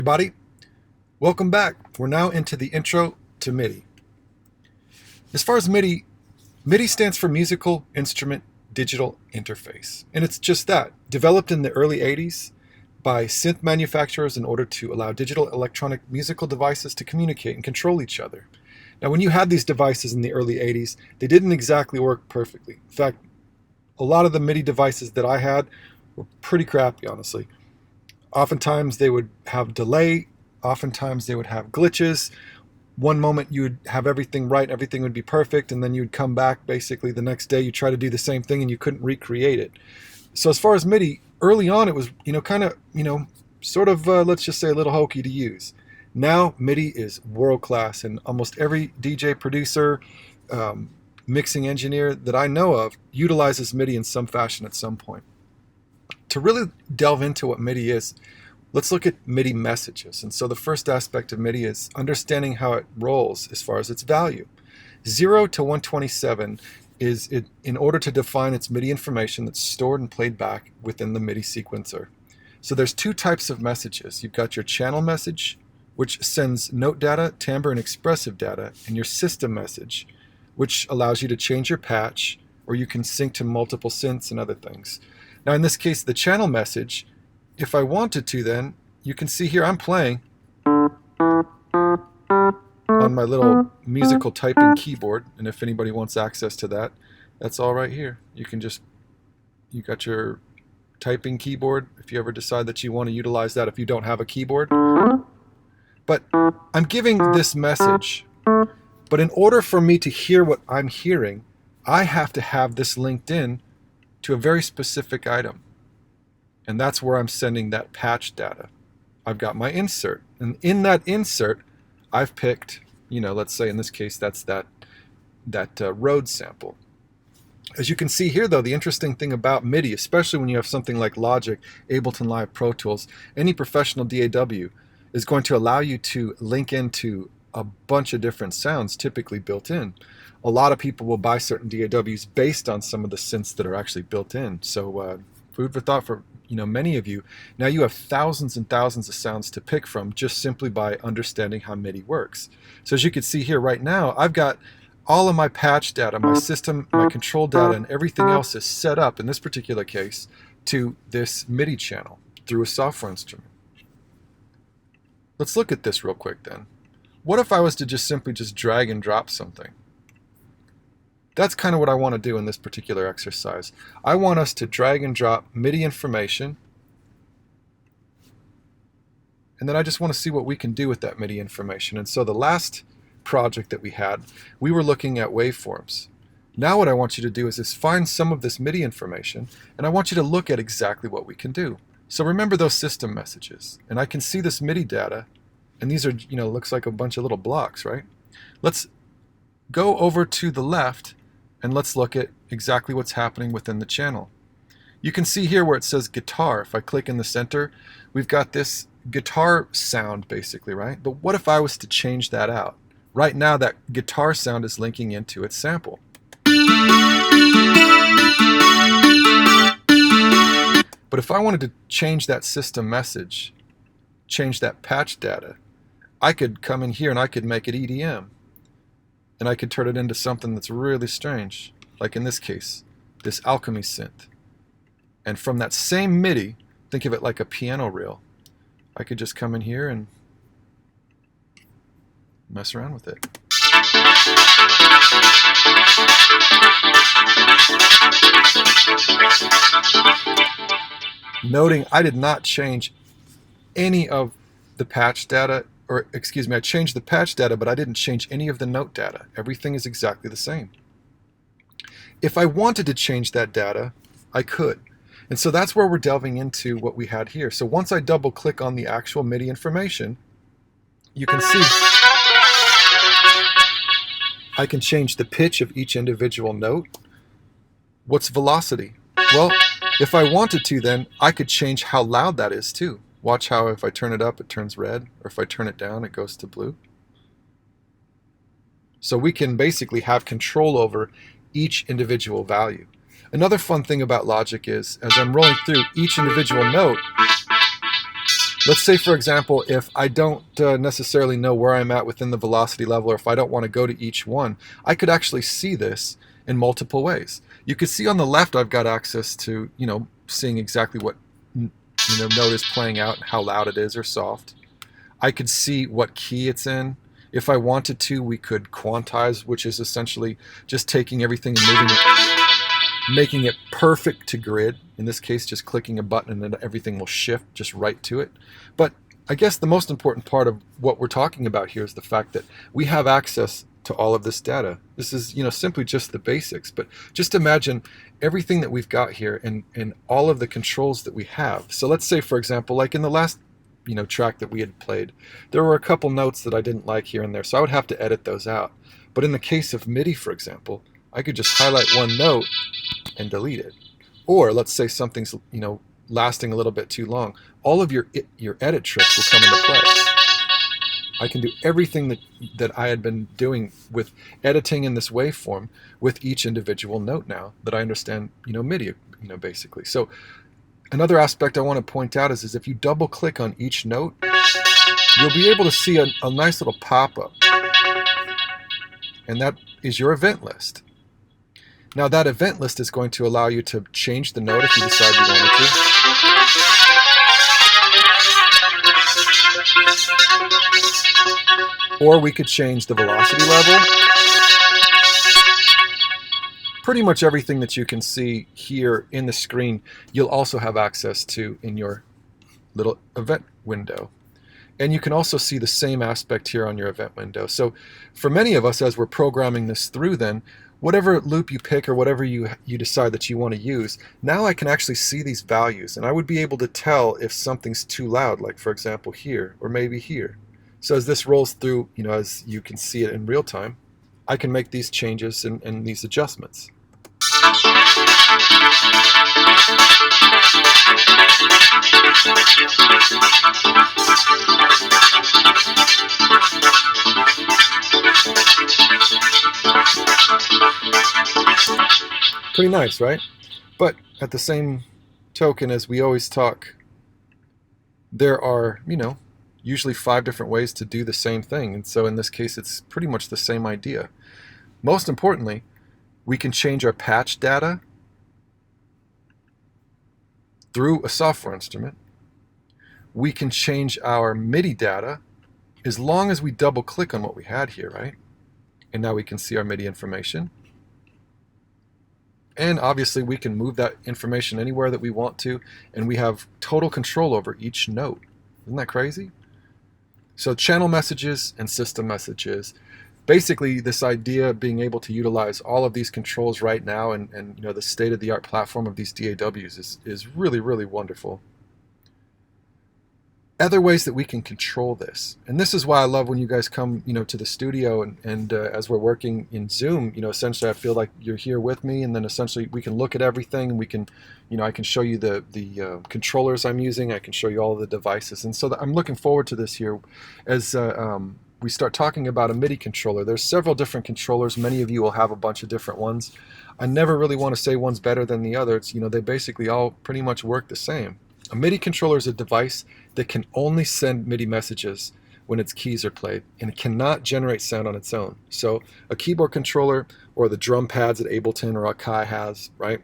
Everybody, welcome back. We're now into the intro to MIDI. As far as MIDI, MIDI stands for Musical Instrument Digital Interface. And it's just that, developed in the early 80s by synth manufacturers in order to allow digital electronic musical devices to communicate and control each other. Now, when you had these devices in the early 80s, they didn't exactly work perfectly. In fact, a lot of the MIDI devices that I had were pretty crappy, honestly. Oftentimes they would have delay, oftentimes they would have glitches. One moment you would have everything right, everything would be perfect, and then you'd come back basically the next day, you try to do the same thing and you couldn't recreate it. So as far as MIDI, early on it was, let's just say a little hokey to use. Now MIDI is world class, and almost every DJ producer, mixing engineer that I know of utilizes MIDI in some fashion at some point. To really delve into what MIDI is, let's look at MIDI messages. And so the first aspect of MIDI is understanding how it rolls as far as its value. 0 to 127 is it in order to define its MIDI information that's stored and played back within the MIDI sequencer. So there's two types of messages. You've got your channel message, which sends note data, timbre, and expressive data, and your system message, which allows you to change your patch, or you can sync to multiple synths and other things. Now in this case, the channel message, if I wanted to then, you can see here I'm playing on my little musical typing keyboard, and if anybody wants access to that, that's all right here. You got your typing keyboard if you ever decide that you want to utilize that if you don't have a keyboard. But I'm giving this message, but in order for me to hear what I'm hearing, I have to have this linked in to a very specific item. And that's where I'm sending that patch data. I've got my insert, and in that insert, I've picked, let's say in this case, that's that Rhodes sample. As you can see here, though, the interesting thing about MIDI, especially when you have something like Logic, Ableton Live, Pro Tools, any professional DAW, is going to allow you to link into a bunch of different sounds typically built in. A lot of people will buy certain DAWs based on some of the synths that are actually built in. So food for thought for many of you. Now you have thousands and thousands of sounds to pick from just simply by understanding how MIDI works. So as you can see here right now, I've got all of my patch data, my system, my control data, and everything else is set up in this particular case to this MIDI channel through a software instrument. Let's look at this real quick then. What if I was to just simply drag and drop something? That's kind of what I want to do in this particular exercise. I want us to drag and drop MIDI information, and then I just want to see what we can do with that MIDI information. And so the last project that we had, we were looking at waveforms. Now what I want you to do is find some of this MIDI information, and I want you to look at exactly what we can do. So remember those system messages, and I can see this MIDI data, and these are, looks like a bunch of little blocks, right? Let's go over to the left and let's look at exactly what's happening within the channel. You can see here where it says guitar. If I click in the center, we've got this guitar sound basically, right? But what if I was to change that out? Right now that guitar sound is linking into its sample. But if I wanted to change that system message, change that patch data, I could come in here and I could make it EDM. And I could turn it into something that's really strange, like in this case, this alchemy synth. And from that same MIDI, think of it like a piano reel. I could just come in here and mess around with it. Noting I did not change any of the patch data, or excuse me, I changed the patch data, but I didn't change any of the note data. Everything is exactly the same. If I wanted to change that data, I could. And so that's where we're delving into what we had here. So once I double click on the actual MIDI information, you can see I can change the pitch of each individual note. What's velocity? Well, if I wanted to, then I could change how loud that is too. Watch how if I turn it up, it turns red, or if I turn it down, it goes to blue. So we can basically have control over each individual value. Another fun thing about Logic is, as I'm rolling through each individual note, Let's say, for example, if I don't necessarily know where I'm at within the velocity level, or if I don't want to go to each one, I could actually see this in multiple ways. You can see on the left I've got access to, seeing exactly what note is playing out and how loud it is or soft. I could see what key it's in. If I wanted to, we could quantize, which is essentially just taking everything and moving it, making it perfect to grid. In this case, just clicking a button and then everything will shift just right to it. But I guess the most important part of what we're talking about here is the fact that we have access to all of this data. This is, simply just the basics, but just imagine everything that we've got here and all of the controls that we have. So let's say, for example, like in the last track that we had played, there were a couple notes that I didn't like here and there, so I would have to edit those out. But in the case of MIDI, for example, I could just highlight one note and delete it. Or let's say something's lasting a little bit too long. All of your edit tricks will come into play. I can do everything that I had been doing with editing in this waveform with each individual note now that I understand MIDI basically. So another aspect I want to point out is if you double click on each note, you'll be able to see a nice little pop-up, and that is your event list. Now that event list is going to allow you to change the note if you decide you wanted to. Or we could change the velocity level. Pretty much everything that you can see here in the screen, you'll also have access to in your little event window. And you can also see the same aspect here on your event window. So for many of us, as we're programming this through, then whatever loop you pick or whatever you decide that you want to use, now I can actually see these values, and I would be able to tell if something's too loud, like for example here, or maybe here. So as this rolls through, as you can see it in real time, I can make these changes and these adjustments. Pretty nice, right? But at the same token, as we always talk, there are, usually 5 different ways to do the same thing. And so in this case, it's pretty much the same idea. Most importantly, we can change our patch data through a software instrument. We can change our MIDI data as long as we double click on what we had here, right? And now we can see our MIDI information. And obviously we can move that information anywhere that we want to, and we have total control over each note. Isn't that crazy? So channel messages and system messages. Basically, this idea of being able to utilize all of these controls right now and the state-of-the-art platform of these DAWs is really, really wonderful. Other ways that we can control this, and this is why I love when you guys come to the studio and as we're working in Zoom, essentially I feel like you're here with me, and then essentially we can look at everything, and we can I can show you the controllers I'm using, I can show you all of the devices, and so I'm looking forward to this here as we start talking about a MIDI controller. There's several different controllers. Many of you will have a bunch of different ones. I never really want to say one's better than the other. It's, they basically all pretty much work the same. A MIDI controller is a device that can only send MIDI messages when its keys are played, and it cannot generate sound on its own. So a keyboard controller or the drum pads that Ableton or Akai has, right?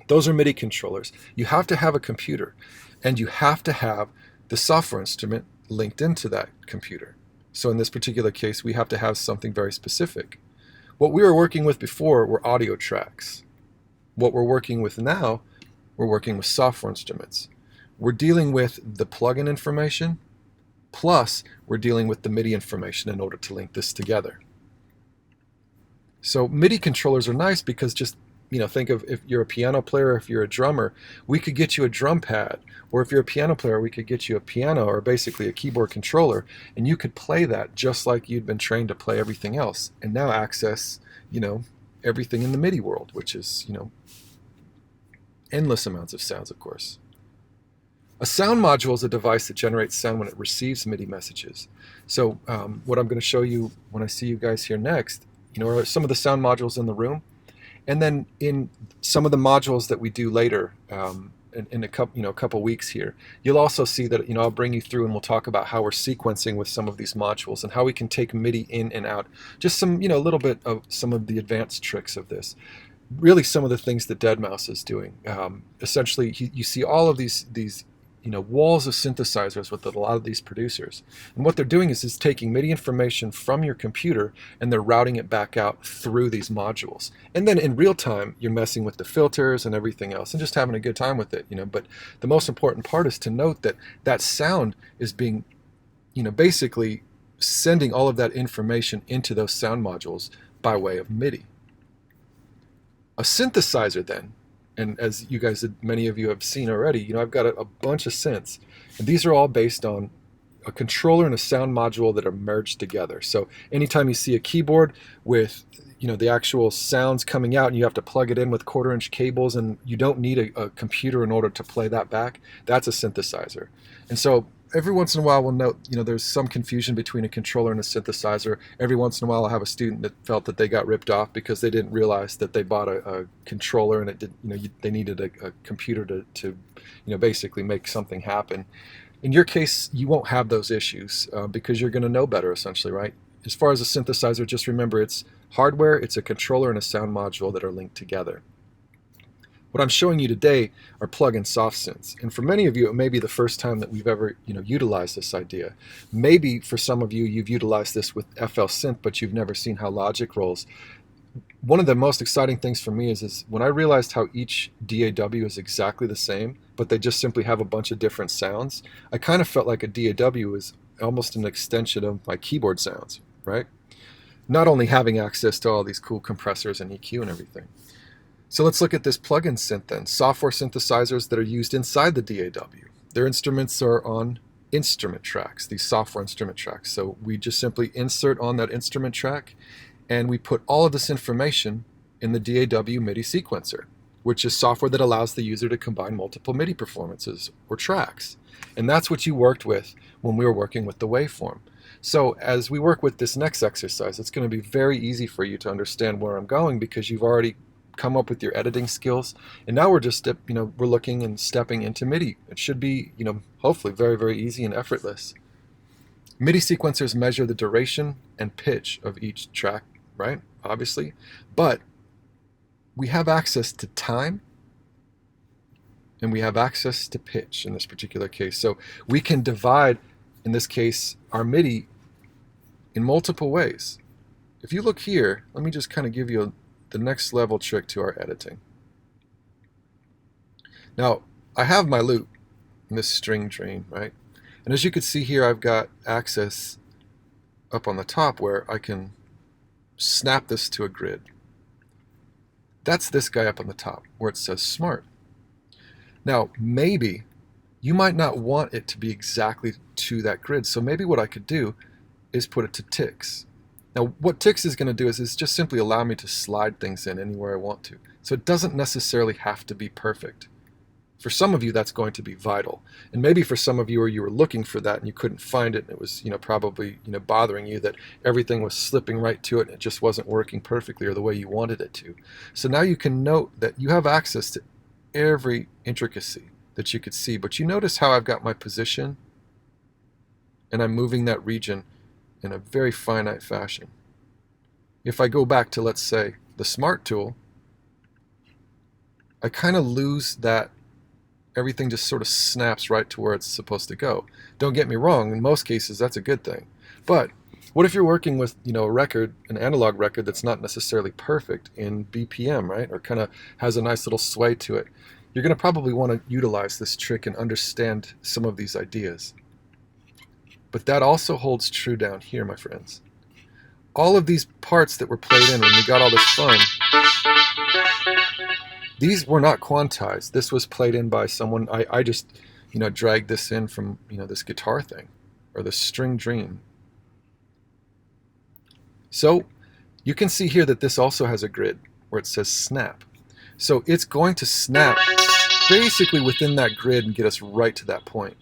Those are MIDI controllers. You have to have a computer, and you have to have the software instrument linked into that computer. So in this particular case, we have to have something very specific. What we were working with before were audio tracks. What we're working with now, we're working with software instruments. We're dealing with the plugin information, plus we're dealing with the MIDI information in order to link this together. So MIDI controllers are nice because just, think of if you're a piano player, if you're a drummer, we could get you a drum pad. Or if you're a piano player, we could get you a piano or basically a keyboard controller, and you could play that just like you'd been trained to play everything else, and now access, everything in the MIDI world, which is, endless amounts of sounds, of course. A sound module is a device that generates sound when it receives MIDI messages. So what I'm going to show you when I see you guys here next, are some of the sound modules in the room. And then in some of the modules that we do later, in a couple weeks here. You'll also see that I'll bring you through and we'll talk about how we're sequencing with some of these modules and how we can take MIDI in and out. Just some a little bit of some of the advanced tricks of this. Really, some of the things that deadmau5 is doing. Essentially, you see all of these walls of synthesizers with a lot of these producers, and what they're doing is taking MIDI information from your computer and they're routing it back out through these modules, and then in real time you're messing with the filters and everything else and just having a good time with it. But the most important part is to note that that sound is being basically sending all of that information into those sound modules by way of MIDI. A synthesizer then, and as you guys, many of you have seen already, I've got a bunch of synths, and these are all based on a controller and a sound module that are merged together. So anytime you see a keyboard with the actual sounds coming out and you have to plug it in with 1/4-inch cables and you don't need a computer in order to play that back, that's a synthesizer. And so every once in a while we'll note, there's some confusion between a controller and a synthesizer. Every once in a while I'll have a student that felt that they got ripped off because they didn't realize that they bought a controller and it did, they needed a computer to basically make something happen. In your case, you won't have those issues because you're going to know better, essentially, right? As far as a synthesizer, just remember it's hardware, it's a controller and a sound module that are linked together. What I'm showing you today are plug-in soft synths, and for many of you it may be the first time that we've ever utilized this idea. Maybe for some of you you've utilized this with FL Synth, but you've never seen how Logic rolls. One of the most exciting things for me is when I realized how each DAW is exactly the same, but they just simply have a bunch of different sounds. I kind of felt like a DAW is almost an extension of my keyboard sounds, right? Not only having access to all these cool compressors and EQ and everything. So let's look at this plug-in synth then. Software synthesizers that are used inside the DAW. Their instruments are on instrument tracks, these software instrument tracks. So we just simply insert on that instrument track and we put all of this information in the DAW MIDI sequencer, which is software that allows the user to combine multiple MIDI performances or tracks. And that's what you worked with when we were working with the waveform. So as we work with this next exercise, it's going to be very easy for you to understand where I'm going because you've already come up with your editing skills, and now we're just we're looking and stepping into MIDI. It should be hopefully very, very easy and effortless. MIDI sequencers measure the duration and pitch of each track, right? Obviously, but we have access to time and we have access to pitch in this particular case. So we can divide, in this case, our MIDI in multiple ways. If you look here, let me just kind of give you the next level trick to our editing. Now, I have my loop in this string dream, right? And as you can see here, I've got access up on the top where I can snap this to a grid. That's this guy up on the top where it says smart. Now, maybe you might not want it to be exactly to that grid, so maybe what I could do is put it to ticks. Now, what ticks is going to do is just simply allow me to slide things in anywhere I want to. So it doesn't necessarily have to be perfect. For some of you, that's going to be vital. And maybe for some of you, where you were looking for that and you couldn't find it, and it was probably bothering you that everything was slipping right to it and it just wasn't working perfectly or the way you wanted it to. So now you can note that you have access to every intricacy that you could see. But you notice how I've got my position and I'm moving that region in a very finite fashion. If I go back to, let's say, the Smart tool, I kind of lose that. Everything just sort of snaps right to where it's supposed to go. Don't get me wrong, in most cases that's a good thing. But what if you're working with a record, an analog record that's not necessarily perfect in BPM, right? Or kind of has a nice little sway to it. You're going to probably want to utilize this trick and understand some of these ideas. But that also holds true down here, my friends. All of these parts that were played in when we got all this fun, these were not quantized. This was played in by someone. I just, dragged this in from, this guitar thing or the string dream. So you can see here that this also has a grid where it says snap. So it's going to snap basically within that grid and get us right to that point.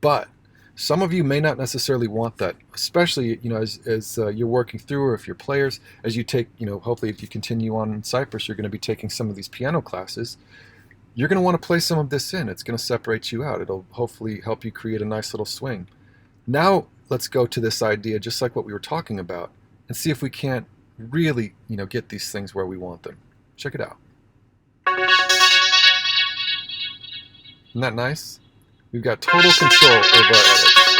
But some of you may not necessarily want that, especially as you're working through, or if you're players, as you take, hopefully if you continue on in Cypress, you're going to be taking some of these piano classes. you're going to want to play some of this in. It's going to separate you out. It'll hopefully help you create a nice little swing. Now let's go to this idea, just like what we were talking about, and see if we can't really, get these things where we want them. Check it out. Isn't that nice? We've got total control over our edits.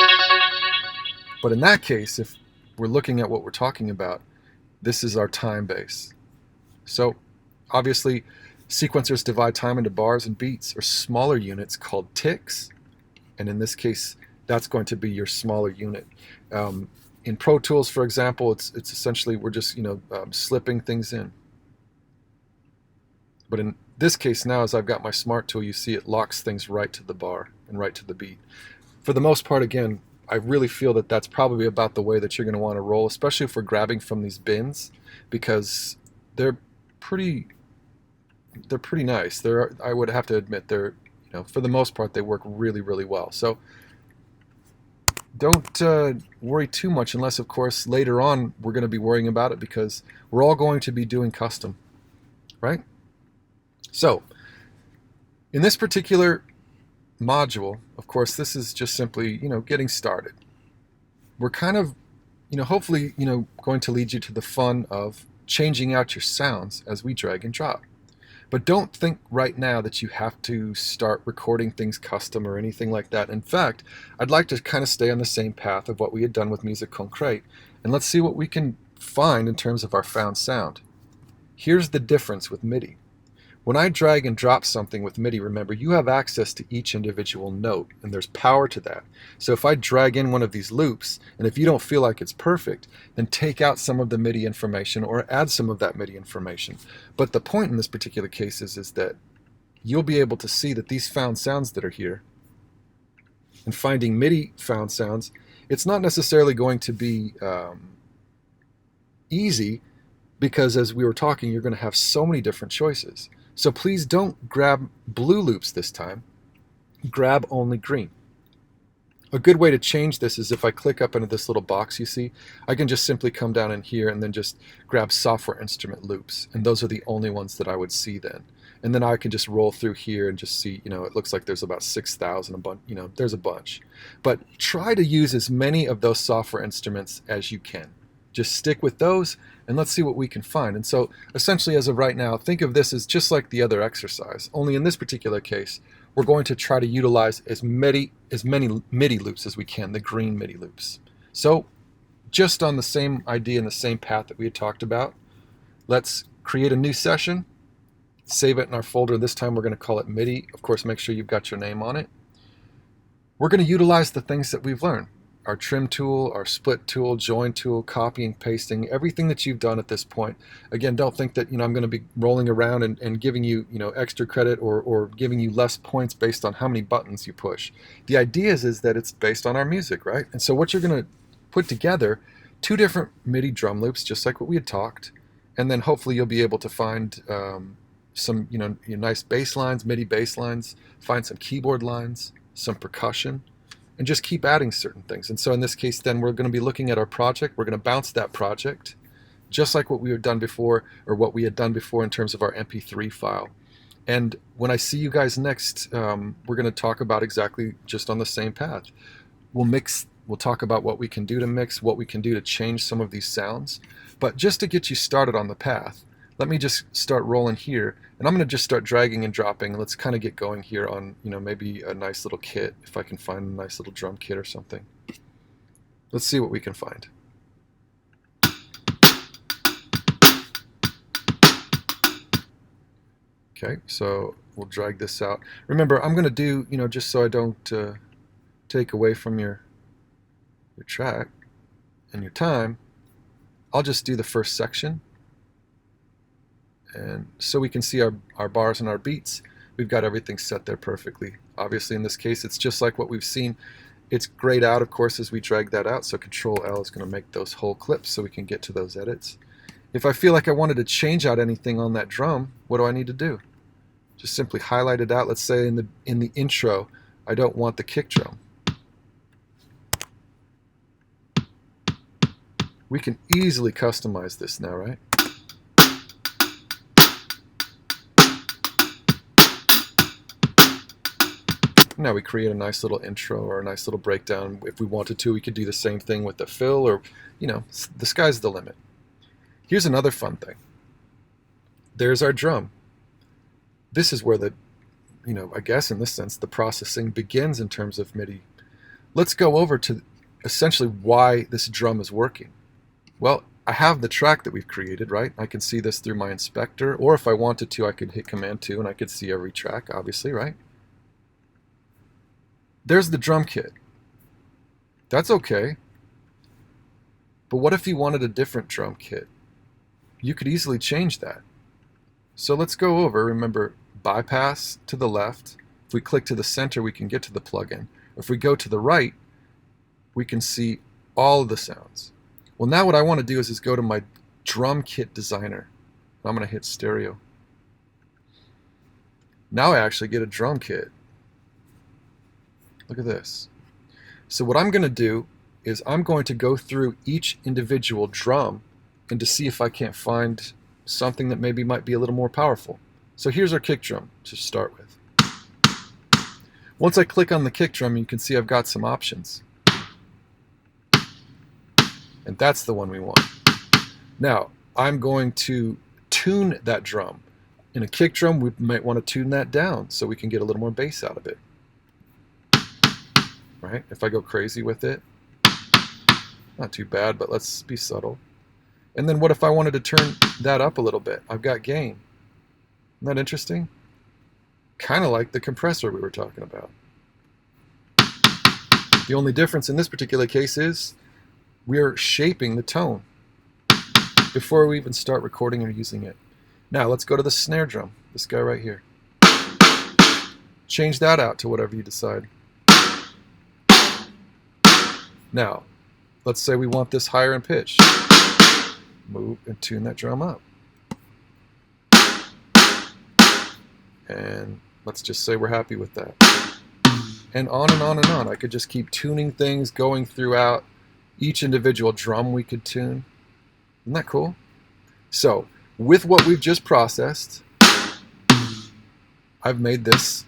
But in that case, if we're looking at what we're talking about, this is our time base. So obviously, sequencers divide time into bars and beats, or smaller units called ticks. And in this case, that's going to be your smaller unit. In Pro Tools, for example, it's essentially we're just slipping things in. But in this case now, as I've got my Smart tool, you see it locks things right to the bar and right to the beat. For the most part, again, I really feel that that's probably about the way that you're going to want to roll, especially if we're grabbing from these bins, because they're pretty nice. I would have to admit, they're for the most part, they work really, really well. So don't worry too much, unless of course later on we're going to be worrying about it, because we're all going to be doing custom, right? So in this particular module, of course, this is just simply getting started. We're kind of hopefully going to lead you to the fun of changing out your sounds as we drag and drop. But don't think right now that you have to start recording things custom or anything like that. In fact, I'd like to kind of stay on the same path of what we had done with Music Concrete, and let's see what we can find in terms of our found sound. Here's the difference with MIDI. When I drag and drop something with MIDI, remember, you have access to each individual note, and there's power to that. So if I drag in one of these loops, and if you don't feel like it's perfect, then take out some of the MIDI information or add some of that MIDI information. But the point in this particular case is that you'll be able to see that these found sounds that are here, and finding MIDI found sounds, it's not necessarily going to be easy, because as we were talking, you're going to have so many different choices. So please don't grab blue loops this time. Grab only green. A good way to change this is if I click up into this little box you see, I can just simply come down in here and then just grab software instrument loops. And those are the only ones that I would see then. And then I can just roll through here and just see, it looks like there's about 6,000, there's a bunch. But try to use as many of those software instruments as you can. Just stick with those, and let's see what we can find. And so essentially, as of right now, think of this as just like the other exercise, only in this particular case, we're going to try to utilize as many MIDI loops as we can, the green MIDI loops. So just on the same idea and the same path that we had talked about, let's create a new session, save it in our folder. This time we're going to call it MIDI. Of course, make sure you've got your name on it. We're going to utilize the things that we've learned. Our trim tool, our split tool, join tool, copying, pasting, everything that you've done at this point. Again, don't think that I'm going to be rolling around and giving you extra credit or giving you less points based on how many buttons you push. The idea is that it's based on our music, right? And so what you're going to put together, 2 different MIDI drum loops, just like what we had talked, and then hopefully you'll be able to find some nice bass lines, MIDI bass lines, find some keyboard lines, some percussion, and just keep adding certain things. And so in this case, then we're going to be looking at our project. We're going to bounce that project, just like what we had done before, or what we had done before in terms of our MP3 file. And when I see you guys next, we're going to talk about exactly just on the same path. We'll talk about what we can do to mix, what we can do to change some of these sounds. But just to get you started on the path, let me just start rolling here, and I'm going to just start dragging and dropping. Let's kind of get going here on, maybe a nice little kit, if I can find a nice little drum kit or something. Let's see what we can find. Okay, so we'll drag this out. Remember, I'm going to do, just so I don't take away from your track and your time, I'll just do the first section. And so we can see our bars and our beats. We've got everything set there perfectly. Obviously, in this case, it's just like what we've seen. It's grayed out, of course, as we drag that out. So Control L is going to make those whole clips so we can get to those edits. If I feel like I wanted to change out anything on that drum, what do I need to do? Just simply highlight it out. Let's say in the intro, I don't want the kick drum. We can easily customize this now, right? Now we create a nice little intro or a nice little breakdown. If we wanted to, we could do the same thing with the fill, or, you know, the sky's the limit. Here's another fun thing. There's our drum. This is where the, you know, I guess in this sense, the processing begins in terms of MIDI. Let's go over to essentially why this drum is working. Well, I have the track that we've created, right? I can see this through my inspector, or if I wanted to, I could hit Command 2 and I could see every track, obviously, right? There's the drum kit. That's okay. But what if you wanted a different drum kit? You could easily change that. So let's go over, remember, bypass to the left. If we click to the center, we can get to the plugin. If we go to the right, we can see all of the sounds. Well, now what I want to do is go to my drum kit designer. I'm going to hit stereo. Now I actually get a drum kit. Look at this. So what I'm going to do is I'm going to go through each individual drum and to see if I can't find something that maybe might be a little more powerful. So here's our kick drum to start with. Once I click on the kick drum, you can see I've got some options. And that's the one we want. Now, I'm going to tune that drum. In a kick drum, we might want to tune that down so we can get a little more bass out of it. Right? If I go crazy with it, not too bad, but let's be subtle. And then what if I wanted to turn that up a little bit? I've got gain. Isn't that interesting? Kind of like the compressor we were talking about. The only difference in this particular case is we're shaping the tone before we even start recording or using it. Now let's go to the snare drum, this guy right here. Change that out to whatever you decide. Now, let's say we want this higher in pitch. Move and tune that drum up. And let's just say we're happy with that. And on and on and on. I could just keep tuning things, going throughout each individual drum we could tune. Isn't that cool? So, with what we've just processed, I've made this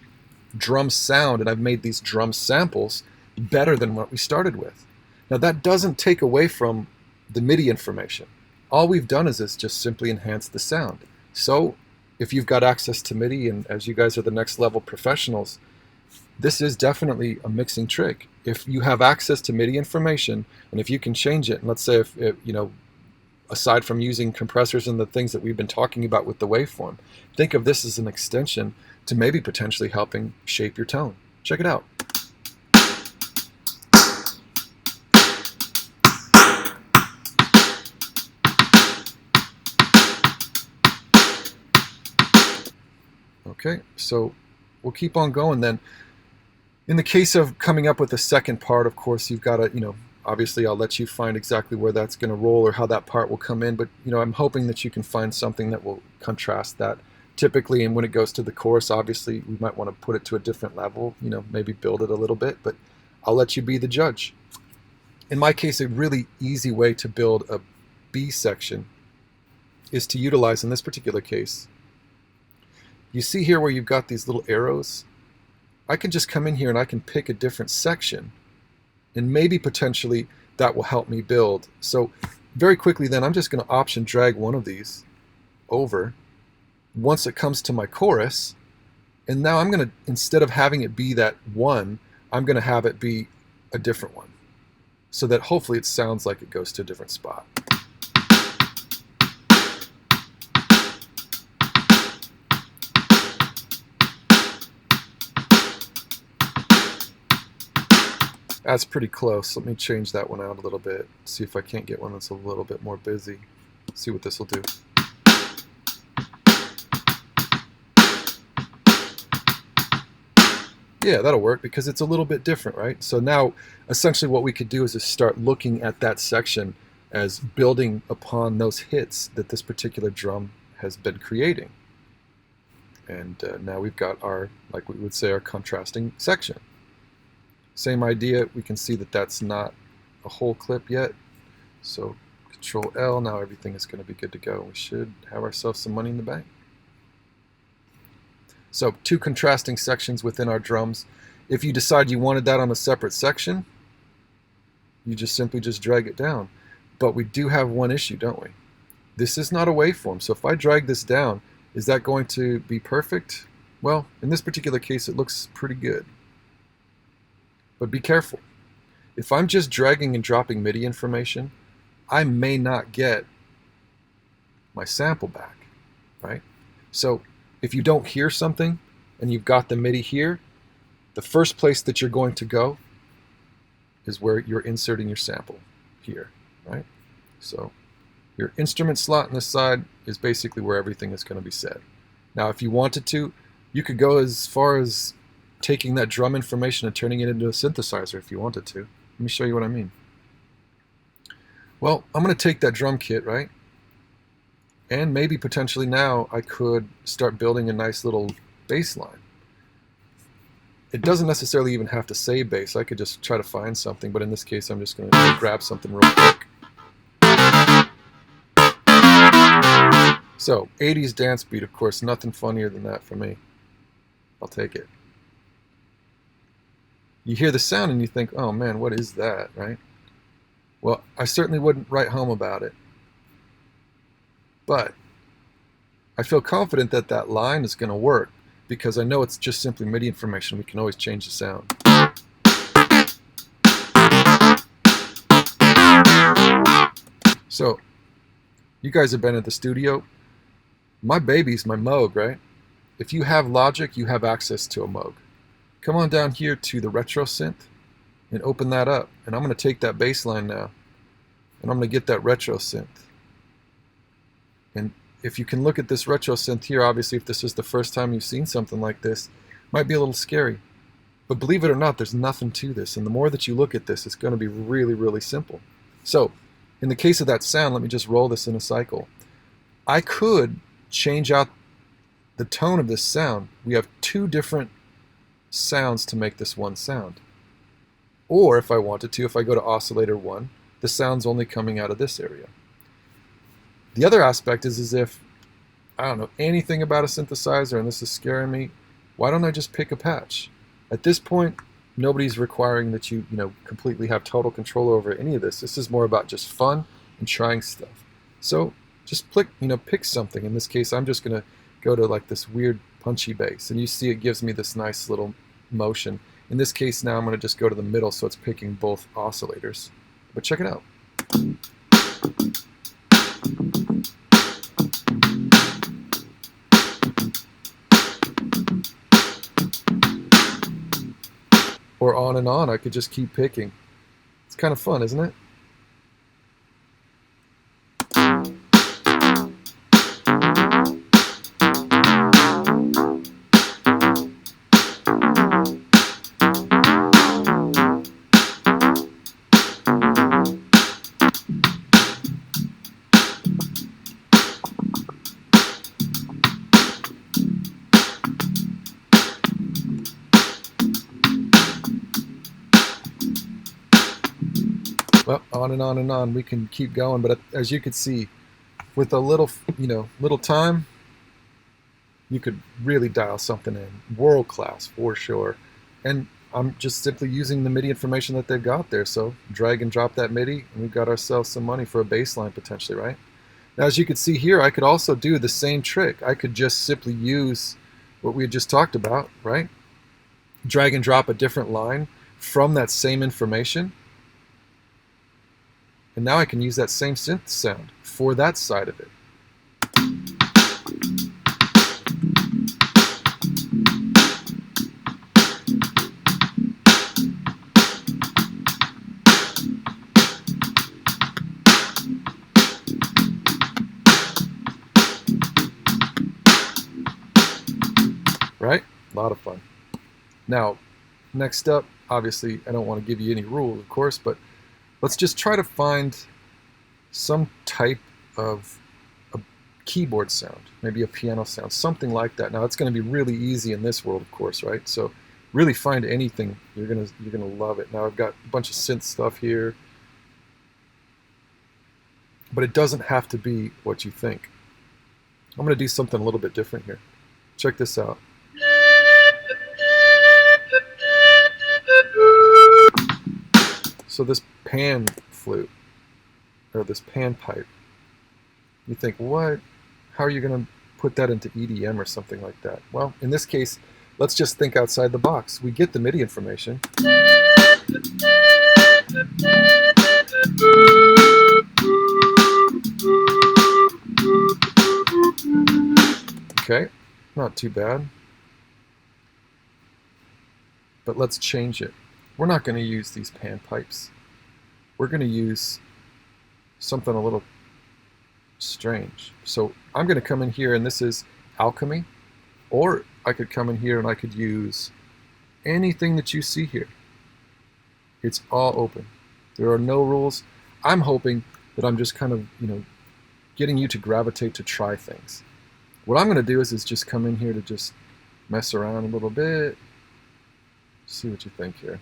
drum sound and I've made these drum samples better than what we started with. Now that doesn't take away from the MIDI information. All we've done is just simply enhance the sound. So if you've got access to MIDI, and as you guys are the next level professionals, this is definitely a mixing trick. If you have access to MIDI information, and if you can change it, and let's say if you know, aside from using compressors and the things that we've been talking about with the waveform, think of this as an extension to maybe potentially helping shape your tone. Check it out. Okay, so we'll keep on going then. In the case of coming up with a second part, of course, you've got to, you know, obviously I'll let you find exactly where that's going to roll or how that part will come in, but, you know, I'm hoping that you can find something that will contrast that. Typically, and when it goes to the chorus, obviously, we might want to put it to a different level, you know, maybe build it a little bit, but I'll let you be the judge. In my case, a really easy way to build a B section is to utilize, in this particular case, you see here where you've got these little arrows? I can just come in here and I can pick a different section, and maybe potentially that will help me build. So very quickly then, I'm just going to option drag one of these over once it comes to my chorus, and now I'm going to, instead of having it be that one, I'm going to have it be a different one, so that hopefully it sounds like it goes to a different spot. That's pretty close. Let me change that one out a little bit. See if I can't get one that's a little bit more busy. See what this will do. Yeah, that'll work because it's a little bit different, right? So now, essentially what we could do is just start looking at that section as building upon those hits that this particular drum has been creating. And now we've got our, like we would say, our contrasting section. Same idea, we can see that that's not a whole clip yet. So Control L, now everything is going to be good to go. We should have ourselves some money in the bank. So two contrasting sections within our drums. If you decide you wanted that on a separate section, you just simply just drag it down. But we do have one issue, don't we? This is not a waveform, so if I drag this down, is that going to be perfect? Well, in this particular case, it looks pretty good. But be careful. If I'm just dragging and dropping MIDI information, I may not get my sample back, right? So if you don't hear something and you've got the MIDI here, the first place that you're going to go is where you're inserting your sample here, right? So your instrument slot on this side is basically where everything is going to be set. Now, if you wanted to, you could go as far as taking that drum information and turning it into a synthesizer if you wanted to. Let me show you what I mean. Well, I'm going to take that drum kit, right? And maybe potentially now I could start building a nice little bass line. It doesn't necessarily even have to say bass. I could just try to find something, but in this case I'm just going to grab something real quick. So, 80s dance beat, of course, nothing funnier than that for me. I'll take it. You hear the sound and you think, oh man, what is that, right? Well, I certainly wouldn't write home about it. But I feel confident that that line is going to work because I know it's just simply MIDI information. We can always change the sound. So, you guys have been at the studio. My baby's my Moog, right? If you have Logic, you have access to a Moog. Come on down here to the retro synth and open that up. And I'm going to take that bass line now and I'm going to get that retro synth. And if you can look at this retro synth here, obviously if this is the first time you've seen something like this, it might be a little scary. But believe it or not, there's nothing to this. And the more that you look at this, it's going to be really, really simple. So in the case of that sound, let me just roll this in a cycle. I could change out the tone of this sound. We have two different sounds to make this one sound. Or if I wanted to, if I go to oscillator 1, the sound's only coming out of this area. The other aspect is if I don't know anything about a synthesizer and this is scaring me, why don't I just pick a patch? At this point, nobody's requiring that you completely have total control over any of this. This is more about just fun and trying stuff. So just pick something. In this case, I'm just going to go to like this weird punchy bass, and you see it gives me this nice little motion. In this case now I'm going to just go to the middle so it's picking both oscillators. But check it out. Or on and on, I could just keep picking. It's kind of fun, isn't it? Well, on and on, we can keep going, but as you can see, with a little, little time, you could really dial something in. World class, for sure. And I'm just simply using the MIDI information that they've got there, so drag and drop that MIDI, and we've got ourselves some money for a bass line potentially, right? Now, as you can see here, I could also do the same trick. I could just simply use what we had just talked about, right? Drag and drop a different line from that same information. And now I can use that same synth sound for that side of it. Right? A lot of fun. Now, next up, obviously, I don't want to give you any rules, of course, but let's just try to find some type of a keyboard sound, maybe a piano sound, something like that. Now it's going to be really easy in this world, of course, right? So really find anything. You're gonna love it. Now I've got a bunch of synth stuff here, but it doesn't have to be what you think. I'm going to do something a little bit different here. Check this out. So this pan flute, or this pan pipe, you think, what? How are you going to put that into EDM or something like that? Well, in this case, let's just think outside the box. We get the MIDI information. Okay, not too bad. But let's change it. We're not going to use these pan pipes. We're going to use something a little strange. So I'm going to come in here, and this is alchemy. Or I could come in here and I could use anything that you see here. It's all open. There are no rules. I'm hoping that I'm just kind of, getting you to gravitate to try things. What I'm going to do is just come in here to just mess around a little bit. See what you think here.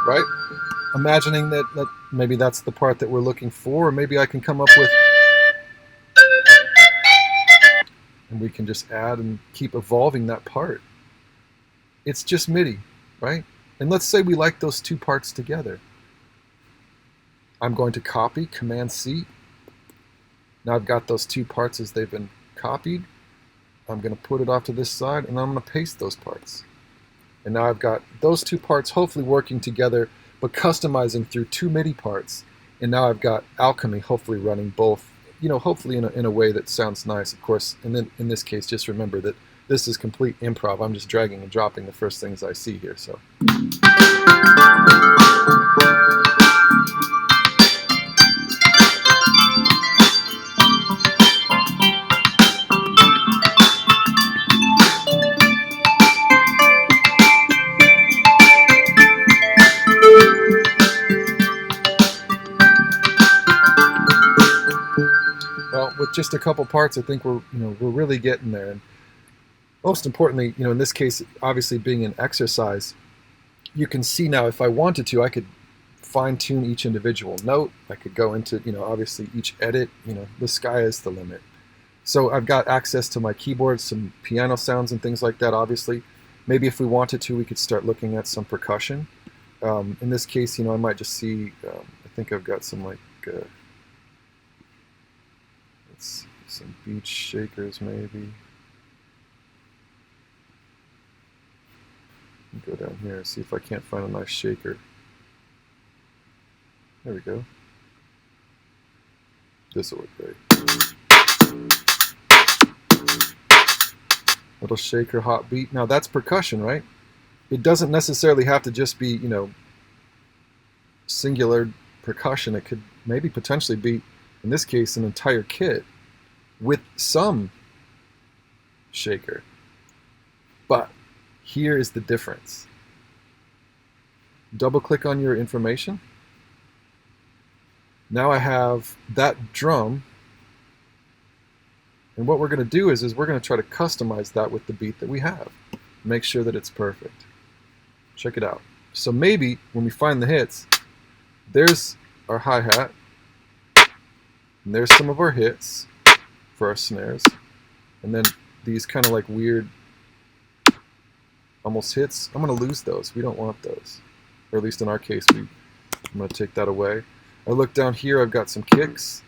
Right? Imagining that maybe that's the part that we're looking for, or maybe I can come up with, and we can just add and keep evolving that part. It's just MIDI, right? And let's say we like those two parts together. I'm going to copy, Command-C. Now I've got those two parts as they've been copied. I'm going to put it off to this side, and I'm going to paste those parts. And now I've got those two parts hopefully working together, but customizing through two MIDI parts. And now I've got alchemy hopefully running both, hopefully in a way that sounds nice, of course. And then in this case, just remember that this is complete improv. I'm just dragging and dropping the first things I see here. So. Well, with just a couple parts, I think we're really getting there. And most importantly, in this case, obviously being an exercise, you can see now if I wanted to, I could fine-tune each individual note. I could go into, obviously each edit. The sky is the limit. So I've got access to my keyboard, some piano sounds and things like that, obviously. Maybe if we wanted to, we could start looking at some percussion. In this case, I might just see, I think I've got some some beach shakers maybe. Go down here and see if I can't find a nice shaker. There we go. This will work great. Little shaker, hot beat. Now that's percussion, right? It doesn't necessarily have to just be, singular percussion. It could maybe potentially be, in this case, an entire kit with some shaker. But here is the difference. Double click on your information. Now I have that drum. And what we're going to do is we're going to try to customize that with the beat that we have. Make sure that it's perfect. Check it out. So maybe when we find the hits, there's our hi-hat. And there's some of our hits for our snares. And then these kind of like weird almost hits. I'm going to lose those. We don't want those. Or at least in our case, I'm going to take that away. I look down here, I've got some kicks.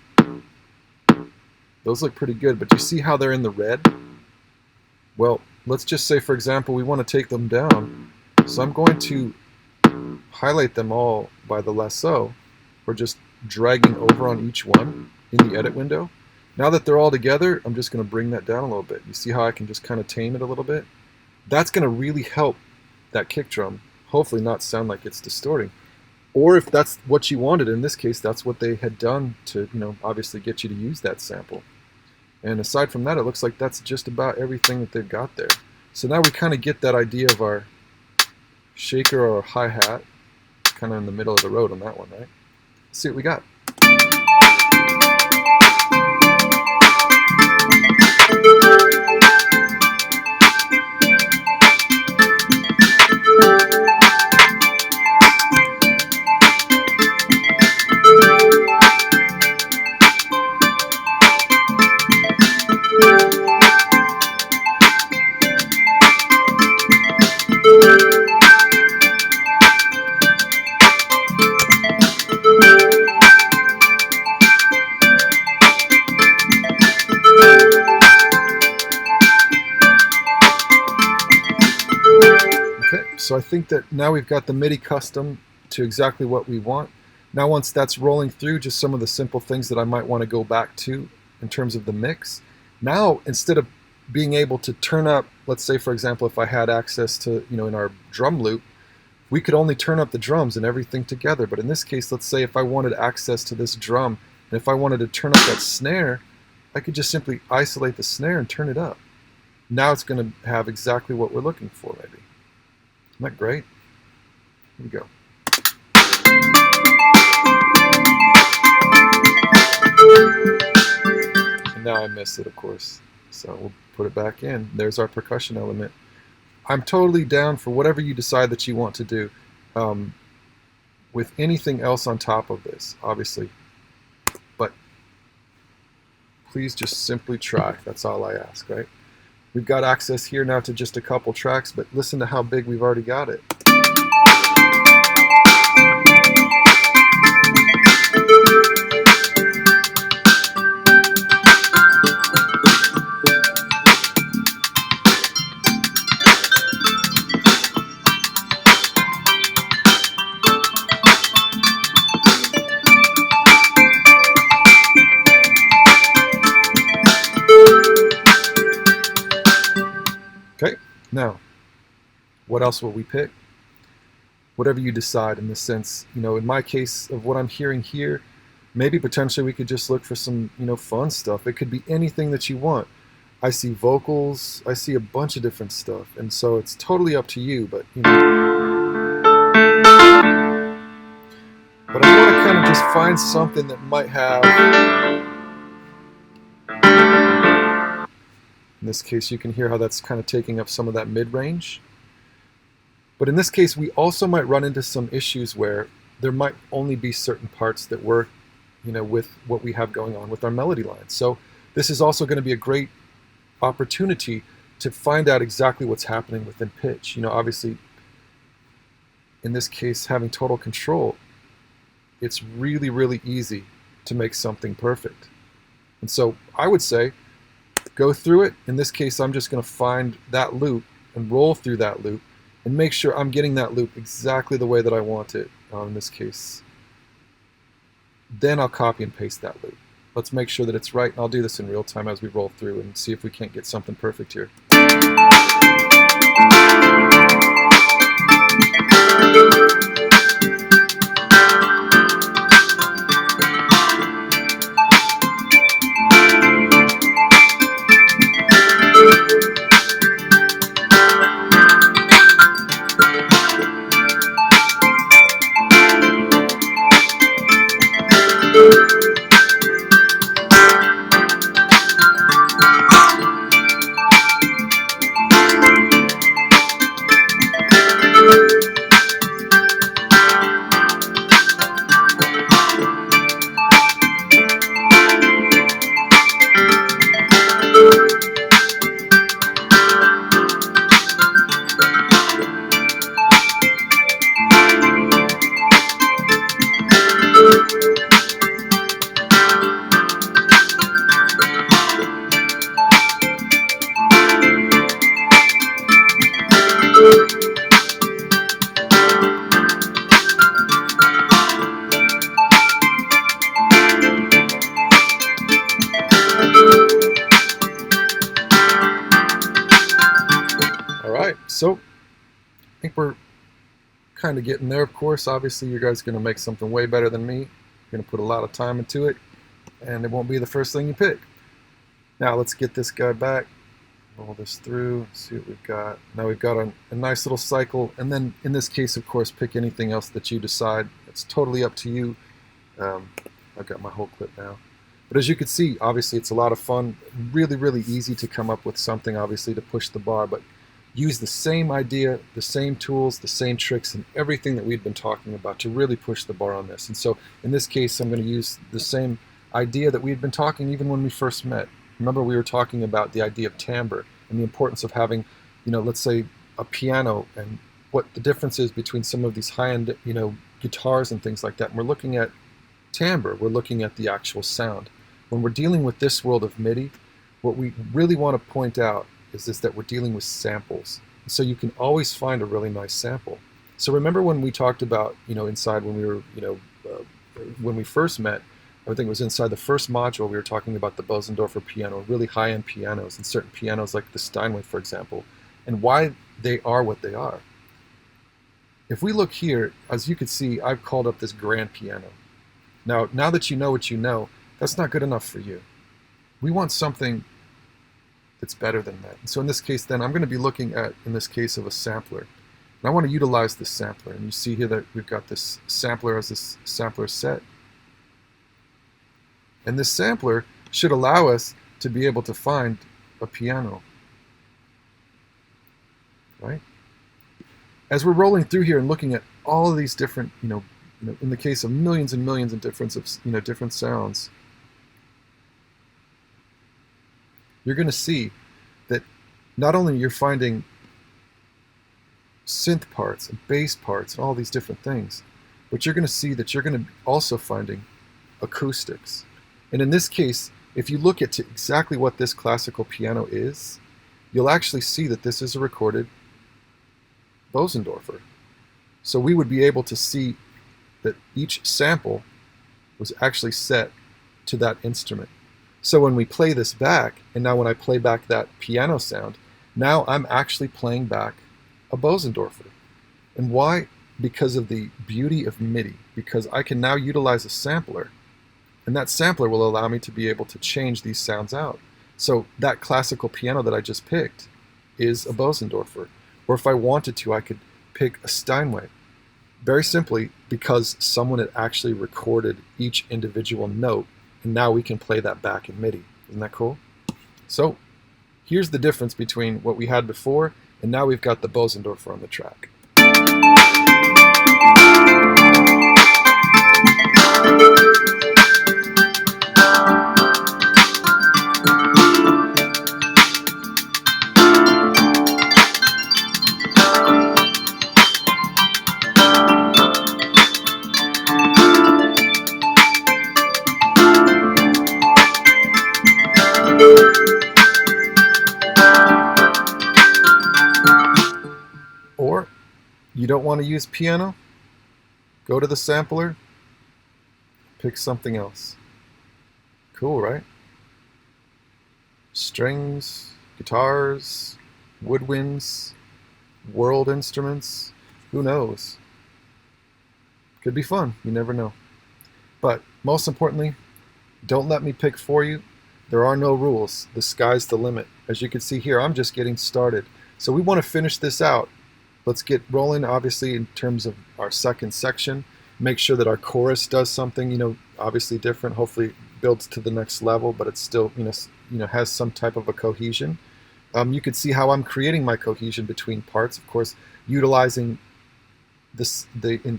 Those look pretty good, but you see how they're in the red? Well, let's just say, for example, we want to take them down. So I'm going to highlight them all by the lasso, or just dragging over on each one in the edit window. Now that they're all together, I'm just going to bring that down a little bit. You see how I can just kind of tame it a little bit? That's going to really help that kick drum hopefully not sound like it's distorting. Or if that's what you wanted, in this case, that's what they had done to, obviously get you to use that sample. And aside from that, it looks like that's just about everything that they've got there. So now we kind of get that idea of our shaker or hi-hat, kind of in the middle of the road on that one, right? Let's see what we got. So I think that now we've got the MIDI custom to exactly what we want. Now once that's rolling through, just some of the simple things that I might want to go back to in terms of the mix. Now instead of being able to turn up, let's say for example if I had access to, in our drum loop, we could only turn up the drums and everything together. But in this case, let's say if I wanted access to this drum, and if I wanted to turn up that snare, I could just simply isolate the snare and turn it up. Now it's going to have exactly what we're looking for, maybe. Isn't that great? Here we go. And now I missed it, of course. So we'll put it back in. There's our percussion element. I'm totally down for whatever you decide that you want to do with anything else on top of this, obviously. But please just simply try. That's all I ask, right? We've got access here now to just a couple tracks, but listen to how big we've already got it. Okay, now, what else will we pick? Whatever you decide in the sense, in my case of what I'm hearing here, maybe potentially we could just look for some, fun stuff. It could be anything that you want. I see vocals, I see a bunch of different stuff, and so it's totally up to you, but, But I want to kind of just find something that might have... In this case, you can hear how that's kind of taking up some of that mid-range. But in this case, we also might run into some issues where there might only be certain parts that work, with what we have going on with our melody line. So this is also going to be a great opportunity to find out exactly what's happening within pitch. Obviously, in this case, having total control, it's really, really easy to make something perfect. And so I would say, go through it. In this case, I'm just going to find that loop and roll through that loop and make sure I'm getting that loop exactly the way that I want it in this case. Then I'll copy and paste that loop. Let's make sure that it's right, and I'll do this in real time as we roll through and see if we can't get something perfect here. Alright, so I think we're kind of getting there. Of course, obviously you guys are going to make something way better than me. You're going to put a lot of time into it, and it won't be the first thing you pick. Now let's get this guy back. Roll this through, see what we've got. Now we've got a nice little cycle, and then in this case, of course, pick anything else that you decide. It's totally up to you. I've got my whole clip now. But as you can see, obviously it's a lot of fun. Really, really easy to come up with something, obviously, to push the bar, but use the same idea, the same tools, the same tricks, and everything that we've been talking about to really push the bar on this. And so in this case, I'm going to use the same idea that we had been talking even when we first met. Remember, we were talking about the idea of timbre and the importance of having, let's say a piano, and what the difference is between some of these high-end, guitars and things like that. And we're looking at timbre, we're looking at the actual sound. When we're dealing with this world of MIDI, what we really want to point out is that we're dealing with samples. So you can always find a really nice sample. So remember when we talked about, inside when we were, when we first met, I think it was inside the first module, we were talking about the Bosendorfer piano, really high-end pianos, and certain pianos like the Steinway, for example, and why they are what they are. If we look here, as you can see, I've called up this grand piano. Now that you know what you know, that's not good enough for you. We want something that's better than that. And so in this case, then, I'm going to be looking at, in this case, of a sampler. And I want to utilize this sampler. And you see here that we've got this sampler as this sampler set. And this sampler should allow us to be able to find a piano, right? As we're rolling through here and looking at all of these different, in the case of millions and millions of different sounds, you're going to see that not only you're finding synth parts and bass parts and all these different things, but you're going to see that you're going to be also finding acoustics. And in this case, if you look at exactly what this classical piano is, you'll actually see that this is a recorded Bosendorfer. So we would be able to see that each sample was actually set to that instrument. So when we play this back, and now when I play back that piano sound, now I'm actually playing back a Bosendorfer. And why? Because of the beauty of MIDI. Because I can now utilize a sampler, and that sampler will allow me to be able to change these sounds out. So that classical piano that I just picked is a Bosendorfer. Or if I wanted to, I could pick a Steinway. Very simply because someone had actually recorded each individual note, and now we can play that back in MIDI. Isn't that cool? So here's the difference between what we had before, and now we've got the Bosendorfer on the track. Or you don't want to use piano? Go to the sampler, pick something else. Cool, right? Strings, guitars, woodwinds, world instruments, who knows? Could be fun, you never know. But most importantly, don't let me pick for you. There are no rules. The sky's the limit. As you can see here, I'm just getting started. So we want to finish this out. Let's get rolling, obviously, in terms of our second section. Make sure that our chorus does something, obviously different. Hopefully builds to the next level, but it's still, has some type of a cohesion. You can see how I'm creating my cohesion between parts. Of course, utilizing this,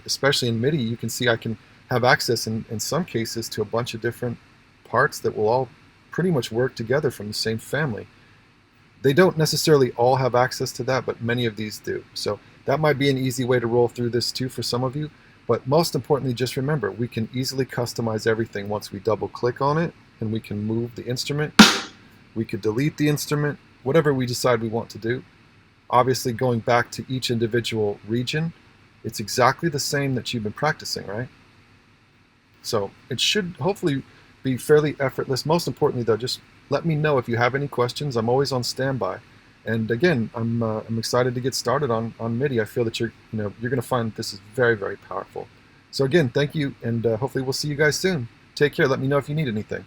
especially in MIDI, you can see I can have access in some cases to a bunch of different parts that will all pretty much work together from the same family. They don't necessarily all have access to that, but many of these do. So that might be an easy way to roll through this too for some of you. But most importantly, just remember, we can easily customize everything once we double click on it, and we can move the instrument. We could delete the instrument, whatever we decide we want to do. Obviously, going back to each individual region, it's exactly the same that you've been practicing, right? So it should hopefully be fairly effortless. Most importantly, though, just let me know if you have any questions. I'm always on standby. And again, I'm excited to get started on MIDI. I feel that you're going to find this is very, very powerful. So again, thank you, and hopefully we'll see you guys soon. Take care. Let me know if you need anything.